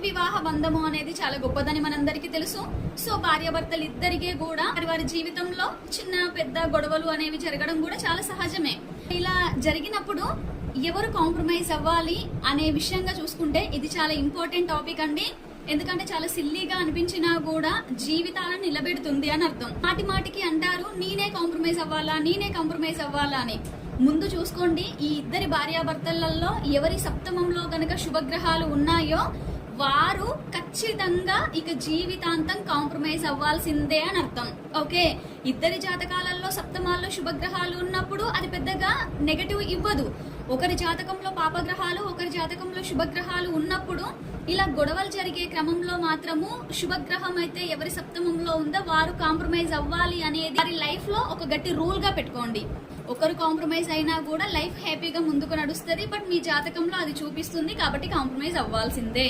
వివాహ బంధము అనేది చాలా గొప్పదని మనందరికీ తెలుసు. సో భార్యాభర్తలు ఇద్దరికీ కూడా వారి జీవితంలో చిన్న పెద్ద గొడవలు అనేవి జరగడం కూడా చాలా సహజమే. ఇలా జరిగినప్పుడు ఎవరు కాంప్రమైజ్ అవ్వాలి అనే విషయంగా చూసుకుంటే ఇది చాలా ఇంపార్టెంట్ టాపిక్ అండి. ఎందుకంటే చాలా సిల్లీగా అనిపించినా కూడా జీవితాలను నిలబెడుతుంది అని అర్థం. మాటి మాటికి అంటారు నేనే కాంప్రమైజ్ అవ్వాలా అని. ముందు చూసుకోండి, ఈ ఇద్దరి భార్యాభర్తలలో ఎవరి సప్తమంలో గనక శుభగ్రహాలు ఉన్నాయో వారు ఖచ్చితంగా ఇక జీవితాంతం కాంప్రమైజ్ అవ్వాల్సిందే అని అర్థం. ఓకే, ఇద్దరి జాతకాలలో సప్తమాల్లో శుభగ్రహాలు ఉన్నప్పుడు అది పెద్దగా నెగటివ్ ఇవ్వదు. ఒకరి జాతకంలో పాపగ్రహాలు, ఒకరి జాతకంలో శుభగ్రహాలు ఉన్నప్పుడు ఇలా గొడవలు జరిగే క్రమంలో మాత్రము శుభగ్రహం అయితే ఎవరి సప్తమంలో ఉందో వారు కాంప్రమైజ్ అవ్వాలి అనేది వారి లైఫ్ లో ఒక గట్టి రూల్ గా పెట్టుకోండి. ఒకరు కాంప్రమైజ్ అయినా కూడా లైఫ్ హ్యాపీగా ముందుకు నడుస్తుంది. బట్ మీ జాతకంలో అది చూపిస్తుంది కాబట్టి కాంప్రమైజ్ అవ్వాల్సిందే.